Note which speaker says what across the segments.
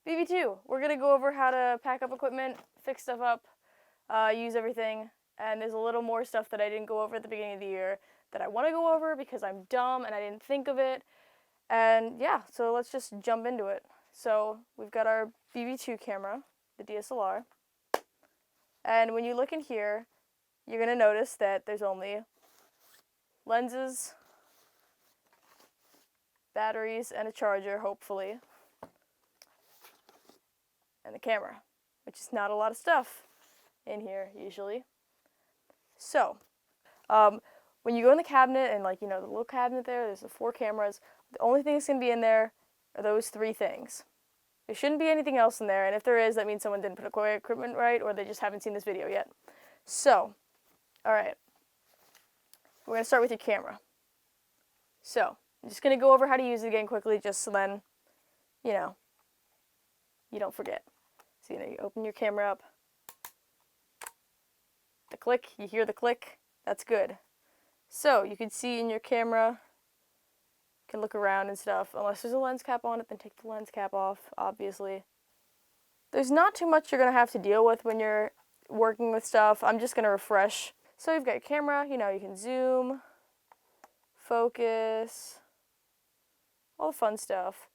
Speaker 1: BV2, we're going to go over how to pack up equipment, fix stuff up, use everything, and there's a little more stuff that I didn't go over at the beginning of the year that I want to go over because I'm dumb and I didn't think of it. And yeah, so let's just jump into it. So we've got our BV2 camera, the DSLR, and when you look in here, you're going to notice that there's only lenses, batteries, and a charger, hopefully, and the camera, which is not a lot of stuff in here usually. So, when you go in the cabinet and the little cabinet there's the 4 cameras, the only thing that's going to be in there are those 3 things. There shouldn't be anything else in there, and if there is, that means someone didn't put equipment right or they just haven't seen this video yet. So, alright, we're going to start with your camera. So, I'm just going to go over how to use it again quickly just so then, you don't forget. So, you open your camera up. The click, you hear the click, that's good. So, you can see in your camera, you can look around and stuff. Unless there's a lens cap on it, then take the lens cap off, obviously. There's not too much you're going to have to deal with when you're working with stuff. I'm just going to refresh. So, you've got your camera, you can zoom, focus, all the fun stuff.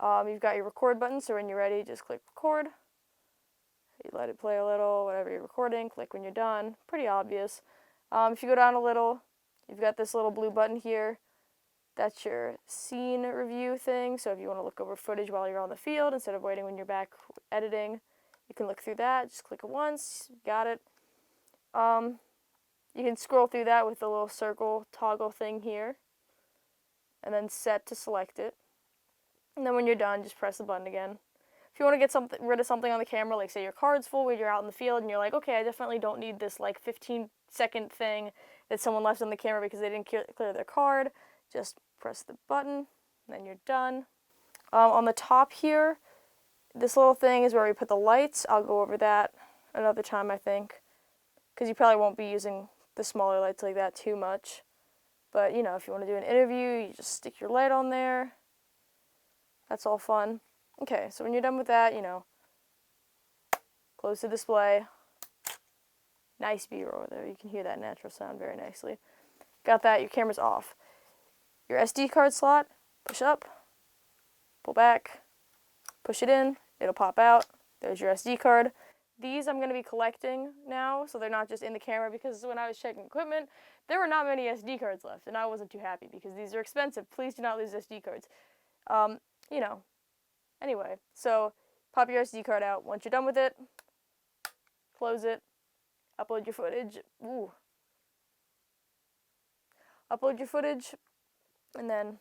Speaker 1: You've got your record button, so when you're ready, just click record. You let it play a little, whatever you're recording, click when you're done. Pretty obvious. If you go down a little, you've got this little blue button here. That's your scene review thing, so if you want to look over footage while you're on the field, instead of waiting when you're back editing, you can look through that. Just click it once, got it. You can scroll through that with the little circle toggle thing here, and then set to select it. And then when you're done, just press the button again. If you want to get rid of something on the camera, like say your card's full when you're out in the field and you're like, okay, I definitely don't need this 15-second thing that someone left on the camera because they didn't clear their card, just press the button, and then you're done. On the top here, this little thing is where we put the lights. I'll go over that another time, I think, because you probably won't be using the smaller lights like that too much. But, if you want to do an interview, you just stick your light on there. That's all fun. Okay, so when you're done with that, close the display. Nice B-roll there. You can hear that natural sound very nicely. Got that, your camera's off. Your SD card slot, push up, pull back, push it in, it'll pop out. There's your SD card. These I'm going to be collecting now, so they're not just in the camera, because when I was checking equipment, there were not many SD cards left, and I wasn't too happy because these are expensive. Please do not lose SD cards. Anyway, so pop your SD card out. Once you're done with it, close it, upload your footage. Upload your footage, and then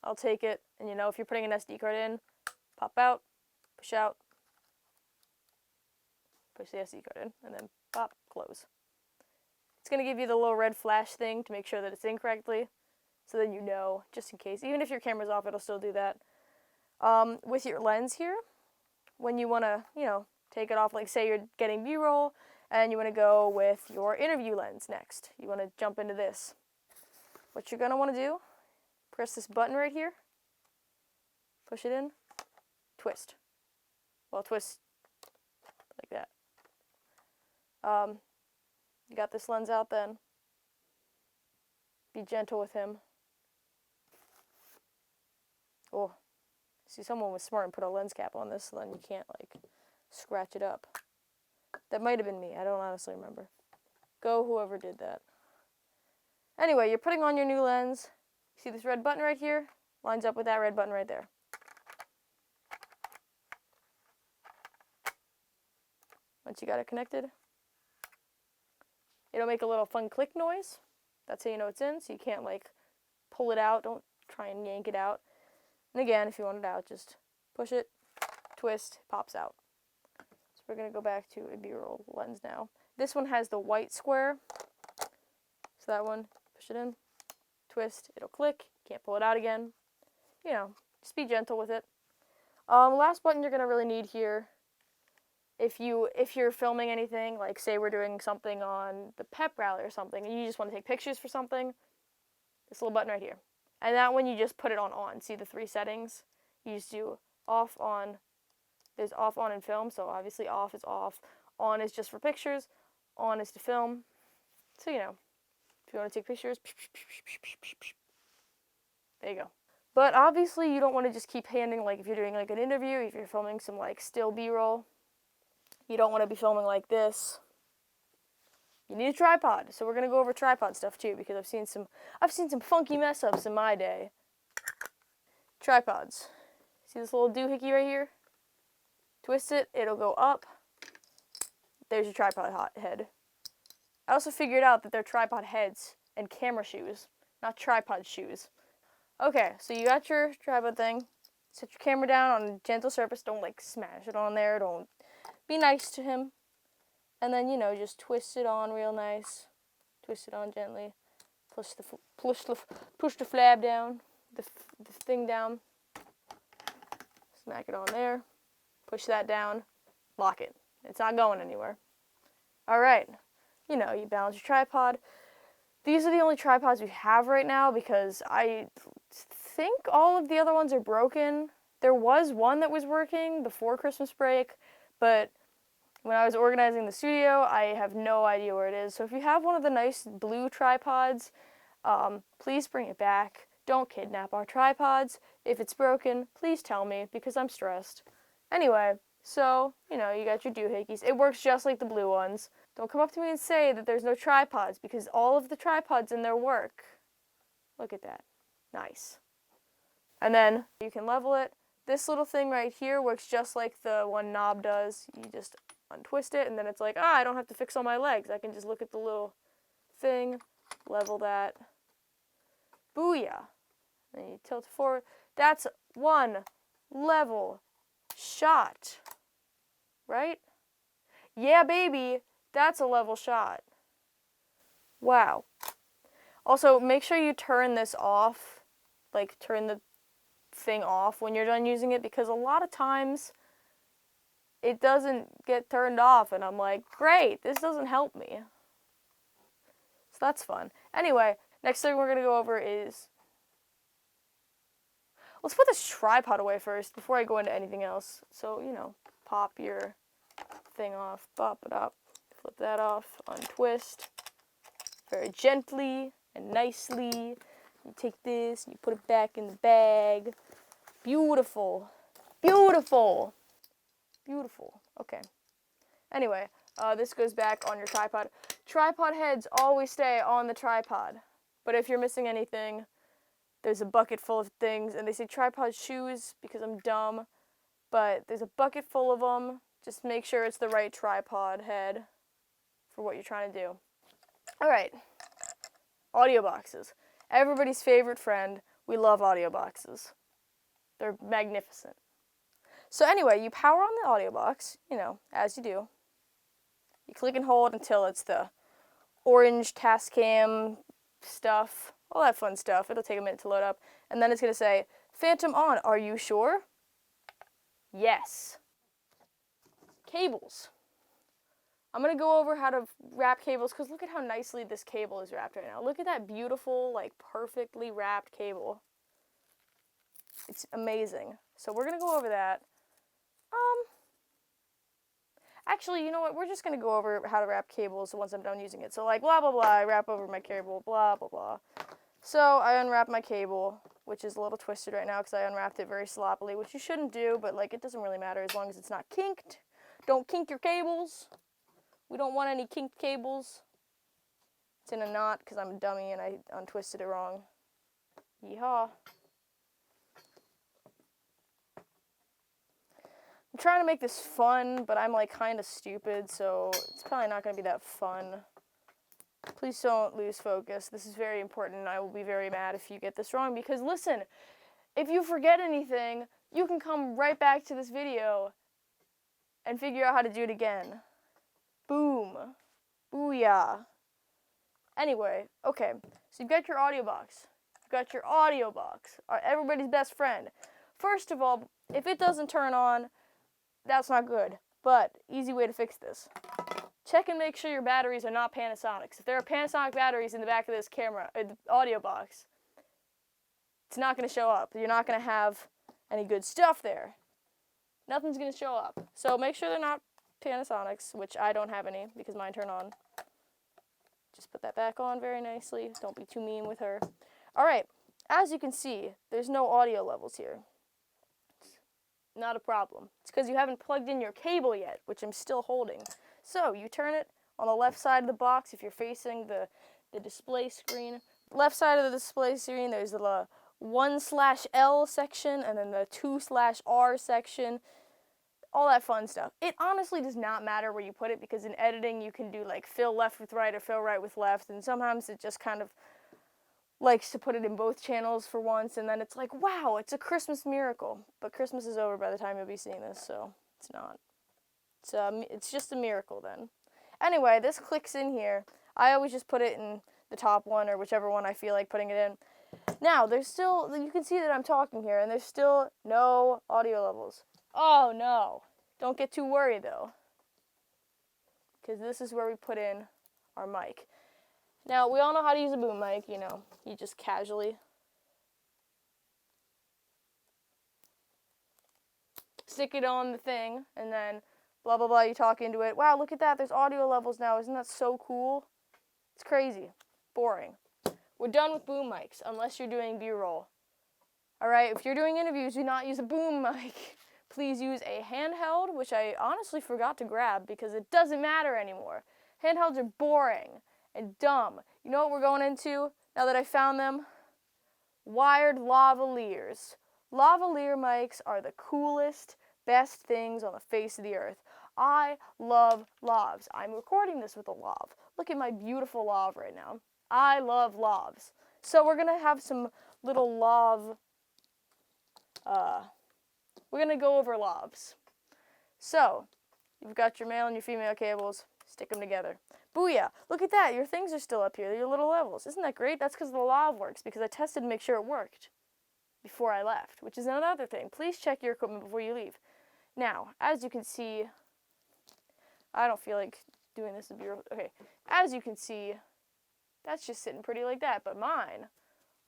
Speaker 1: I'll take it. And if you're putting an SD card in, pop out, push the SD card in, and then pop, close. It's going to give you the little red flash thing to make sure that it's in correctly, so then just in case. Even if your camera's off, it'll still do that. With your lens here, when you want to, take it off, like say you're getting B-roll, and you want to go with your interview lens next. You want to jump into this. What you're going to want to do, press this button right here, push it in, twist. Well, twist like that. You got this lens out then. Be gentle with him. Oh, see, someone was smart and put a lens cap on this, so then you can't, scratch it up. That might have been me. I don't honestly remember. Go whoever did that. Anyway, you're putting on your new lens. See this red button right here? Lines up with that red button right there. Once you got it connected, it'll make a little fun click noise. That's how you know it's in, so you can't, pull it out. Don't try and yank it out. And again, if you want it out, just push it, twist, pops out. So we're going to go back to a B-roll lens now. This one has the white square. So that one, push it in, twist, it'll click. Can't pull it out again. Just be gentle with it. Last button you're going to really need here, if you're filming anything, like say we're doing something on the pep rally or something, and you just want to take pictures for something, this little button right here. And that one you just put it on. See the 3 settings? You just do off, on, There's off, on, and film, so obviously off is off. On is just for pictures. On is to film. So, you know, if you want to take pictures, there you go. But obviously you don't want to just keep handing, like if you're doing like an interview, if you're filming some like still B-roll, you don't want to be filming like this. You need a tripod. So we're going to go over tripod stuff too, because I've seen some funky mess ups in my day. Tripods. See this little doohickey right here? Twist it, it'll go up. There's your tripod head. I also figured out that they're tripod heads and camera shoes, not tripod shoes. Okay, so you got your tripod thing. Set your camera down on a gentle surface. Don't like smash it on there. Don't be nice to him. And then, you know, just twist it on real nice. Twist it on gently. Push the flab down, the thing down. Smack it on there. Push that down. Lock it. It's not going anywhere. All right. You know, you balance your tripod. These are the only tripods we have right now because I think all of the other ones are broken. There was one that was working before Christmas break, but when I was organizing the studio, I have no idea where it is. So if you have one of the nice blue tripods, please bring it back. Don't kidnap our tripods. If it's broken, please tell me because I'm stressed. Anyway, so, you know, you got your doohickeys. It works just like the blue ones. Don't come up to me and say that there's no tripods because all of the tripods in there work. Look at that. Nice. And then you can level it. This little thing right here works just like the one knob does. You just untwist it and then it's like, I don't have to fix all my legs. I can just look at the little thing, level that. Booyah. Then you tilt it forward. That's one level shot. Right? Yeah, baby. That's a level shot. Wow. Also, make sure you turn this off. Like, turn the thing off when you're done using it because a lot of times it doesn't get turned off and I'm like, great, this doesn't help me. So that's fun. Anyway, next thing we're going to go over is, let's put this tripod away first before I go into anything else. So, you know, pop your thing off, pop it up, flip that off, untwist, very gently and nicely. You take this, you put it back in the bag. Beautiful. Beautiful. Beautiful. Okay. Anyway, this goes back on your tripod. Tripod heads always stay on the tripod. But if you're missing anything, there's a bucket full of things. And they say tripod shoes because I'm dumb. But there's a bucket full of them. Just make sure it's the right tripod head for what you're trying to do. Alright. Audio boxes. Everybody's favorite friend. We love audio boxes. They're magnificent. So anyway, you power on the audio box, you know, as you do. You click and hold until it's the orange Tascam stuff, all that fun stuff. It'll take a minute to load up. And then it's going to say, Phantom on, are you sure? Yes. Cables. I'm going to go over how to wrap cables because look at how nicely this cable is wrapped right now. Look at that beautiful, like perfectly wrapped cable. It's amazing. So we're going to go over that. Actually, you know what? We're just going to go over how to wrap cables once I'm done using it. So like blah, blah, blah, I wrap over my cable, blah, blah, blah. So I unwrap my cable, which is a little twisted right now because I unwrapped it very sloppily, which you shouldn't do, but like it doesn't really matter as long as it's not kinked. Don't kink your cables. We don't want any kinked cables. It's in a knot because I'm a dummy and I untwisted it wrong. Yeehaw. I'm trying to make this fun, but I'm like kind of stupid, so it's probably not going to be that fun. Please don't lose focus. This is very important, and I will be very mad if you get this wrong, because listen, if you forget anything, you can come right back to this video and figure out how to do it again. Boom. Booyah. Anyway, okay, so you've got your audio box. You've got your audio box, everybody's best friend. First of all, if it doesn't turn on, that's not good, but easy way to fix this. Check and make sure your batteries are not Panasonics. If there are Panasonic batteries in the back of this camera, the audio box, it's not going to show up. You're not going to have any good stuff there. nothing's going to show up. So make sure they're not Panasonics, which I don't have any because mine turn on. Just put that back on very nicely. Don't be too mean with her. All right, as you can see, there's no audio levels here. Not a problem. It's because you haven't plugged in your cable yet, which I'm still holding. So you turn it on the left side of the box if you're facing the display screen. Left side of the display screen, there's the 1/L section and then the 2/R section. All that fun stuff. It honestly does not matter where you put it because in editing you can do like fill left with right or fill right with left, and sometimes it just kind of likes to put it in both channels for once, and then it's like, wow, it's a Christmas miracle. But Christmas is over by the time you'll be seeing this, so it's not. It's just a miracle then. Anyway, this clicks in here. I always just put it in the top one or whichever one I feel like putting it in. Now, there's still, you can see that I'm talking here, and there's still no audio levels. Oh no, don't get too worried though, because this is where we put in our mic. Now, we all know how to use a boom mic, you know, you just casually stick it on the thing, and then blah, blah, blah, you talk into it. Wow, look at that, there's audio levels now, isn't that so cool? It's crazy, boring. We're done with boom mics, unless you're doing B-roll. Alright, if you're doing interviews, do not use a boom mic. Please use a handheld, which I honestly forgot to grab because it doesn't matter anymore. Handhelds are boring and dumb. You know what we're going into now that I found them? Wired lavaliers. Lavalier mics are the coolest, best things on the face of the earth. I love lavs. I'm recording this with a lav. Look at my beautiful lav right now. I love lavs. So we're going to have some little lav... We're going to go over lavs. So, you've got your male and your female cables. Stick them together. Booyah! Look at that. Your things are still up here. Your little levels. Isn't that great? That's because the lav works, because I tested to make sure it worked before I left, which is another thing. Please check your equipment before you leave. Now, as you can see, I don't feel like doing this. Okay. As you can see, that's just sitting pretty like that, but mine,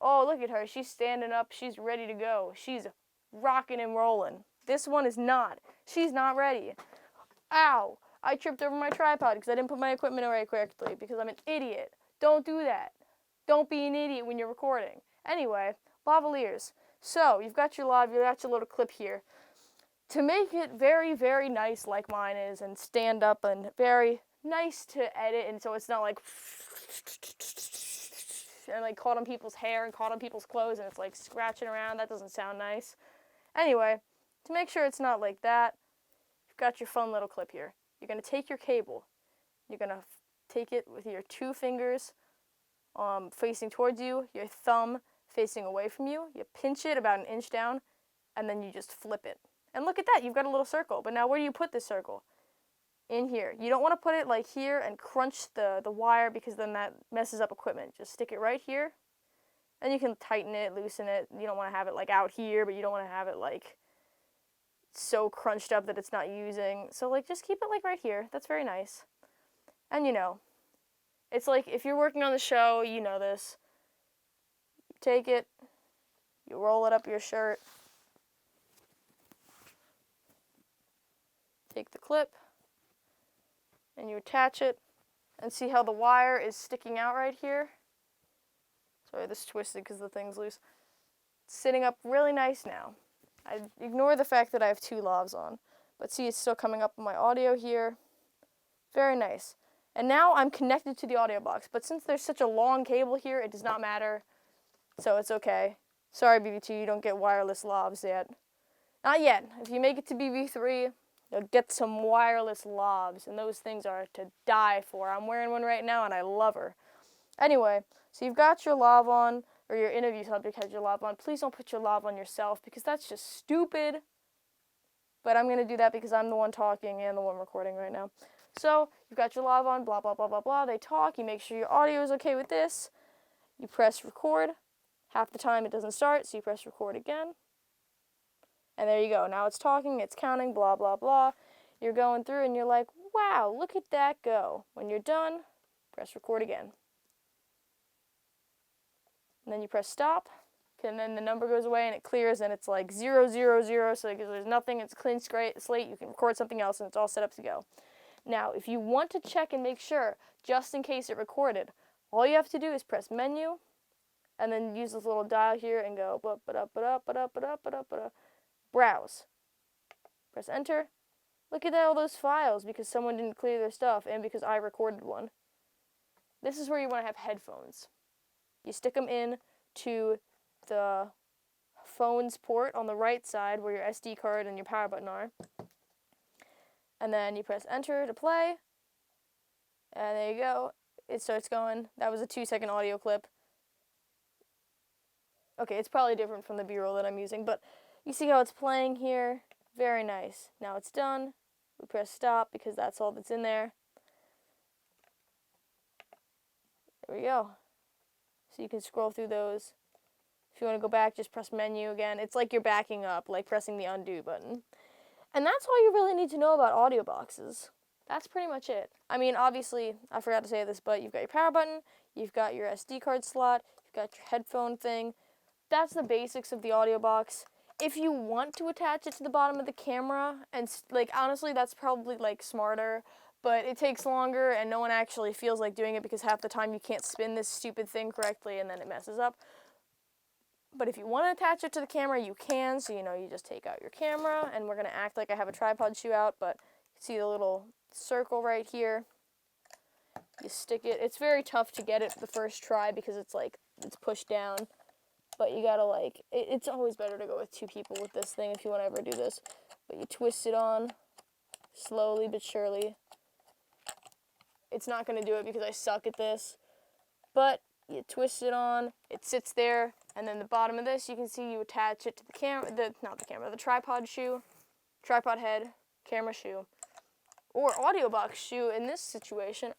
Speaker 1: oh, look at her. She's standing up. She's ready to go. She's rocking and rolling. This one is not. She's not ready. Ow! I tripped over my tripod because I didn't put my equipment away correctly because I'm an idiot. Don't do that. Don't be an idiot when you're recording. Anyway, lavaliers. So, you've got your lav, you've got your little clip here. To make it very, very nice like mine is and stand up and very nice to edit, and so it's not like and like caught on people's hair and caught on people's clothes and it's like scratching around. That doesn't sound nice. Anyway, to make sure it's not like that, you've got your fun little clip here. You're going to take your cable. You're going to take it with your 2 fingers facing towards you, your thumb facing away from you. You pinch it about 1 inch down, and then you just flip it. And look at that, you've got a little circle. But now where do you put this circle? In here. You don't want to put it like here and crunch the wire because then that messes up equipment. Just stick it right here. And you can tighten it, loosen it. You don't want to have it like out here, but you don't want to have it like so crunched up that it's not using. So like just keep it like right here. That's very nice. And you know, it's like if you're working on the show, you know this. You take it, you roll it up your shirt. Take the clip and you attach it and see how the wire is sticking out right here. Sorry, this is twisted because the thing's loose. It's sitting up really nice now. I ignore the fact that I have 2 lavs on, but see it's still coming up on my audio here. Very nice. And now I'm connected to the audio box, but since there's such a long cable here, it does not matter, so it's okay. Sorry, BV2, you don't get wireless lavs yet. Not yet. If you make it to BV3, you'll get some wireless lavs, and those things are to die for. I'm wearing one right now, and I love her. Anyway, so you've got your lav on, or your interview subject has your lav on. Please don't put your lav on yourself, because that's just stupid. But I'm going to do that because I'm the one talking and the one recording right now. So, you've got your lav on, blah, blah, blah, blah, blah. They talk. You make sure your audio is okay with this. You press record. Half the time it doesn't start, so you press record again. And there you go. Now it's talking, it's counting, blah, blah, blah. You're going through and you're like, wow, look at that go. When you're done, press record again. And then you press stop, And then the number goes away and it clears and it's like 000, so there's nothing, it's a clean slate, you can record something else and it's all set up to go. Now, if you want to check and make sure, just in case it recorded, all you have to do is press menu and then use this little dial here and go browse. Press enter. Look at all those files because someone didn't clear their stuff and because I recorded one. This is where you want to have headphones. You stick them in to the phone's port on the right side where your SD card and your power button are. And then you press enter to play. And there you go. It starts going. That was a 2-second audio clip. Okay, it's probably different from the B-roll that I'm using, but you see how it's playing here? Very nice. Now it's done. We press stop because that's all that's in there. There we go. So you can scroll through those. If you want to go back, just press menu again. It's like you're backing up, like pressing the undo button. And that's all you really need to know about audio boxes. That's pretty much it. I mean, obviously, I forgot to say this, but you've got your power button, you've got your SD card slot, you've got your headphone thing. That's the basics of the audio box. If you want to attach it to the bottom of the camera, and like honestly, that's probably like smarter, but it takes longer and no one actually feels like doing it because half the time you can't spin this stupid thing correctly and then it messes up. But if you want to attach it to the camera, you can. So, you just take out your camera, and we're going to act like I have a tripod shoe out, but you see the little circle right here. You stick it. It's very tough to get it the first try because it's pushed down. But you got to it's always better to go with 2 people with this thing if you want to ever do this. But you twist it on slowly but surely. It's not going to do it because I suck at this. But you twist it on, it sits there, and then the bottom of this, you can see you attach it to the the tripod shoe, tripod head, camera shoe, or audio box shoe in this situation.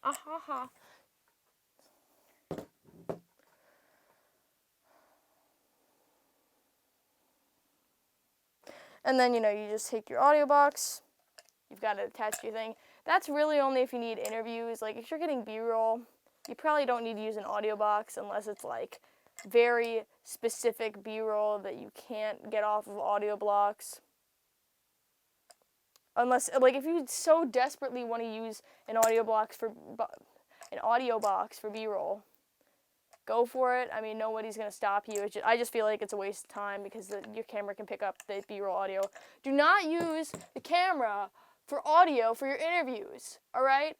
Speaker 1: And then, you just take your audio box, you've got it attached to your thing. That's really only if you need interviews. Like, if you're getting B-roll, you probably don't need to use an audio box unless it's very specific B-roll that you can't get off of audio blocks. Unless, if you so desperately want to use an audio box for B-roll, go for it. I mean, nobody's going to stop you. I just feel like it's a waste of time because your camera can pick up the B-roll audio. Do not use the camera for audio for your interviews, all right?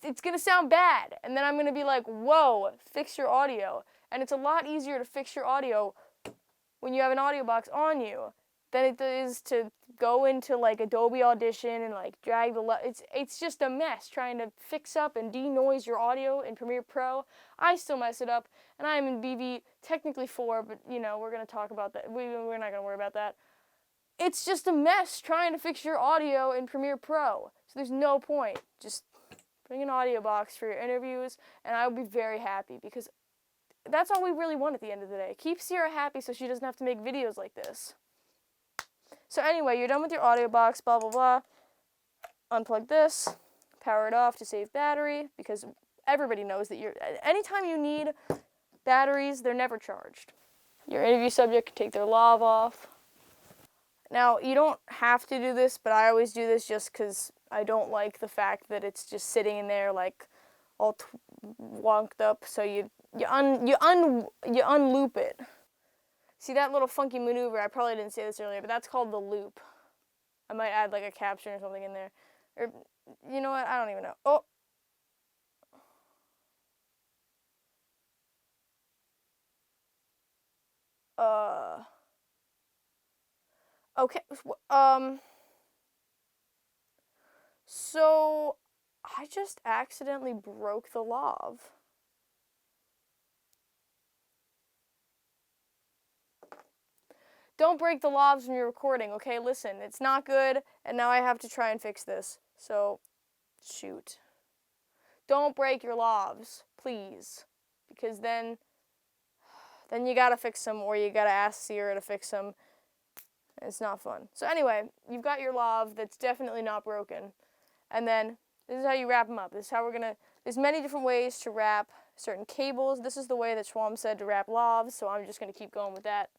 Speaker 1: It's going to sound bad, and then I'm going to be like, whoa, fix your audio. And it's a lot easier to fix your audio when you have an audio box on you than it is to go into Adobe Audition and drag it's just a mess trying to fix up and denoise your audio in Premiere Pro. I still mess it up, and I'm in BV technically 4, but we're going to talk about that. We're not going to worry about that. It's just a mess trying to fix your audio in Premiere Pro. So there's no point. Just bring an audio box for your interviews, and I will be very happy because that's all we really want at the end of the day. Keep Sierra happy so she doesn't have to make videos like this. So anyway, you're done with your audio box, blah, blah, blah. Unplug this, power it off to save battery, because everybody knows that anytime you need batteries, they're never charged. Your interview subject can take their lav off. Now, you don't have to do this, but I always do this just because I don't like the fact that it's just sitting in there all wonked up. So you unloop it. See that little funky maneuver? I probably didn't say this earlier, but that's called the loop. I might add a caption or something in there. Or, you know what? I don't even know. Oh. Okay. So I just accidentally broke the lav. Don't break the lavs when you're recording, okay? Listen, it's not good, and now I have to try and fix this. So, shoot. Don't break your lavs, please. Because then you gotta fix them, or you gotta ask Sierra to fix them. It's not fun. So anyway, you've got your lav that's definitely not broken. And then, this is how you wrap them up. This is how there's many different ways to wrap certain cables. This is the way that Schwam said to wrap lavs, so I'm just going to keep going with that.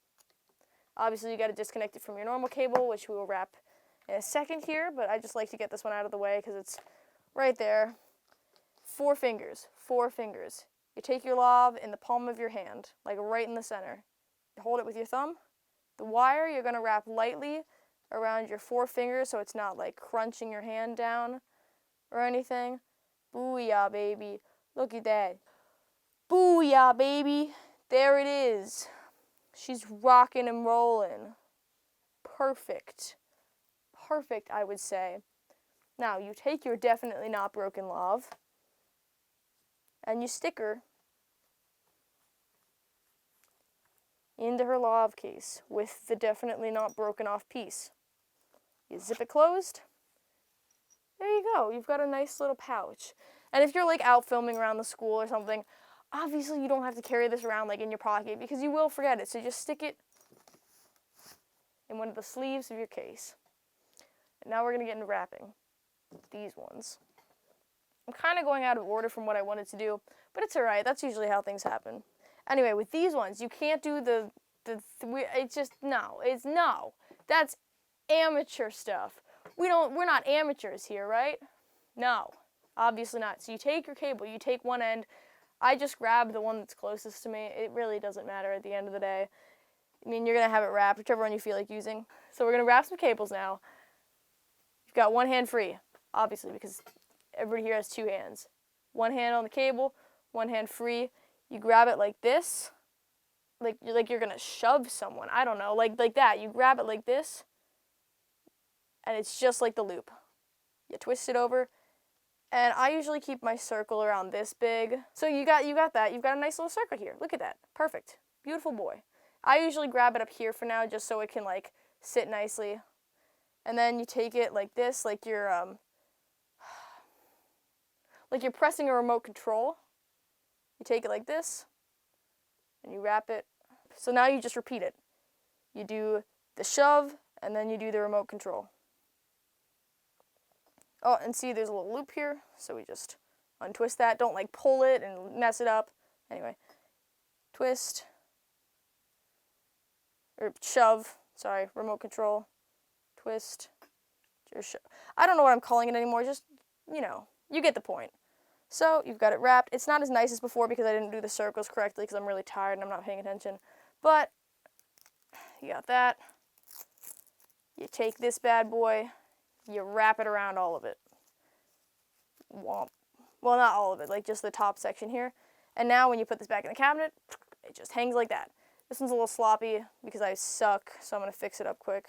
Speaker 1: Obviously, you got to disconnect it from your normal cable, which we will wrap in a second here, but I just like to get this one out of the way because it's right there. 4 fingers, 4 fingers. You take your lav in the palm of your hand, like right in the center. You hold it with your thumb. The wire you're going to wrap lightly around your 4 fingers so it's not like crunching your hand down or anything. Booyah, baby. Look at that. Booyah, baby. There it is. She's rocking and rolling. Perfect. Perfect, I would say. Now, you take your definitely not broken lav and you stick her into her lav case with the definitely not broken off piece. You zip it closed. There you go. You've got a nice little pouch. And if you're like out filming around the school or something, obviously you don't have to carry this around like in your pocket because you will forget it. So just stick it in one of the sleeves of your case. And now we're going to get into wrapping these ones. I'm kind of going out of order from what I wanted to do, but it's alright. That's usually how things happen. Anyway, with these ones, you can't do it's just, no. That's amateur stuff. We're not amateurs here, right? No, obviously not. So you take your cable, you take one end. I just grab the one that's closest to me. It really doesn't matter at the end of the day. I mean, you're going to have it wrapped, whichever one you feel like using. So we're going to wrap some cables now. You've got one hand free, obviously, because everybody here has 2 hands. One hand on the cable, one hand free. You grab it like this, like you're going to shove someone. I don't know, like that. You grab it like this, and it's just like the loop. You twist it over, and I usually keep my circle around this big. So you got that. You've got a nice little circle here. Look at that. Perfect. Beautiful boy. I usually grab it up here for now just so it can like sit nicely. And then you take it like this, like you're pressing a remote control. You take it like this, and you wrap it. So now you just repeat it. You do the shove, and then you do the remote control. Oh, and see, there's a little loop here, so we just untwist that. Don't like pull it and mess it up. Anyway, twist, or shove, sorry, remote control, twist, or shove. I don't know what I'm calling it anymore, just, you get the point. So you've got it wrapped. It's not as nice as before because I didn't do the circles correctly because I'm really tired and I'm not paying attention. But you got that. You take this bad boy, you wrap it around all of it. Womp. Well, not all of it, like just the top section here. And now when you put this back in the cabinet, it just hangs like that. This one's a little sloppy because I suck, so I'm going to fix it up quick.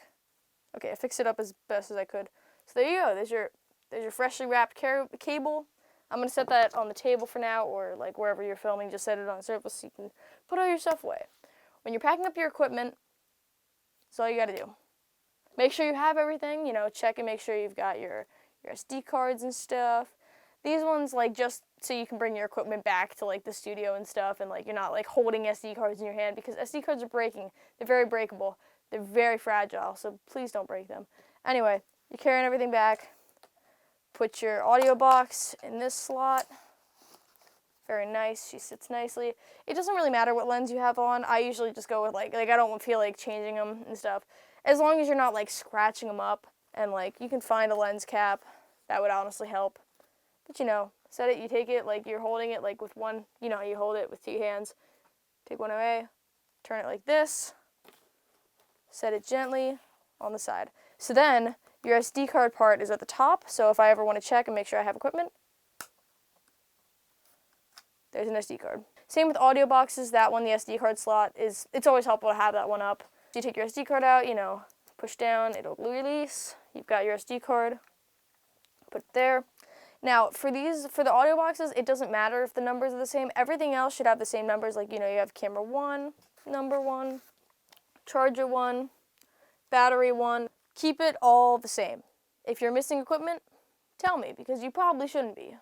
Speaker 1: Okay, I fixed it up as best as I could. So there you go. There's your freshly wrapped cable. I'm going to set that on the table for now, or like wherever you're filming, just set it on the surface so you can put all your stuff away. When you're packing up your equipment, that's all you got to do. Make sure you have everything, check and make sure you've got your SD cards and stuff. These ones, like, just so you can bring your equipment back to, like, the studio and stuff, and, like, you're not, like, holding SD cards in your hand, because SD cards are breaking. They're very breakable. They're very fragile, so please don't break them. Anyway, you're carrying everything back. Put your audio box in this slot. Very nice. She sits nicely. It doesn't really matter what lens you have on. I usually just go with, like I don't feel like changing them and stuff. As long as you're not, like, scratching them up, and, like, you can find a lens cap. That would honestly help. But, set it, you take it, like, you're holding it, like, with one, you hold it with 2 hands. Take one away, turn it like this, set it gently on the side. So then, your SD card part is at the top, so if I ever want to check and make sure I have equipment, there's an SD card. Same with audio boxes. That one, the SD card slot, it's always helpful to have that one up. So you take your SD card out, push down, it'll release. You've got your SD card, put it there. Now, for the audio boxes, it doesn't matter if the numbers are the same. Everything else should have the same numbers. Like, you have camera 1, number 1, charger 1, battery 1. Keep it all the same. If you're missing equipment, tell me, because you probably shouldn't be.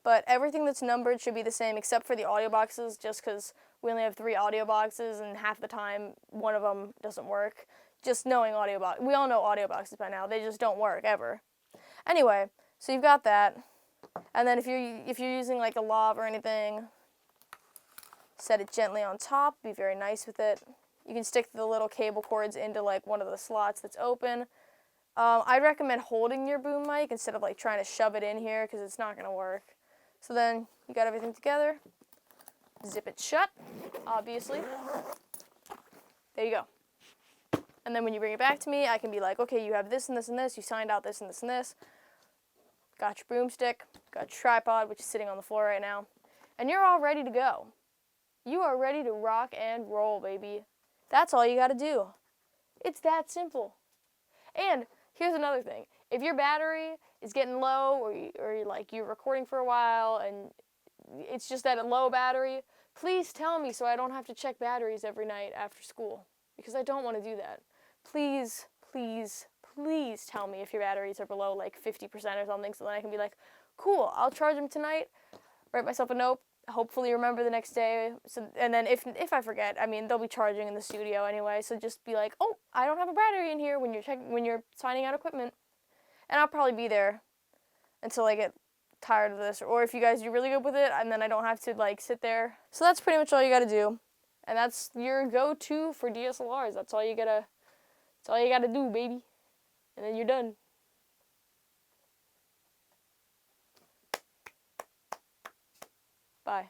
Speaker 1: But everything that's numbered should be the same, except for the audio boxes, just because we only have 3 audio boxes, and half the time, one of them doesn't work. Just knowing audio box, we all know audio boxes by now. They just don't work, ever. Anyway, so you've got that. And then if you're using, like, a lav or anything, Set it gently on top, be very nice with it. You can stick the little cable cords into like one of the slots that's open. I'd recommend holding your boom mic instead of like trying to shove it in here because it's not going to work. So then you got everything together. Zip it shut, obviously. There you go. And then when you bring it back to me, I can be like, okay, you have this and this and this. You signed out this and this and this. Got your broomstick, got your tripod, which is sitting on the floor right now. And you're all ready to go. You are ready to rock and roll, baby. That's all you got to do. It's that simple. And here's another thing. If your battery is getting low or you're recording for a while and it's just at a low battery, please tell me so I don't have to check batteries every night after school because I don't want to do that. Please, please, please tell me if your batteries are below like 50% or something so then I can be like, cool, I'll charge them tonight, write myself a note, hopefully remember the next day. So, and then if I forget, I mean, they'll be charging in the studio anyway, so just be like, oh, I don't have a battery in here when you're signing out equipment. And I'll probably be there until I get tired of this, or if you guys do really good with it, and then I don't have to like sit there. So that's pretty much all you gotta do. And that's your go-to for DSLRs. That's all you gotta do, baby. And then you're done. Bye.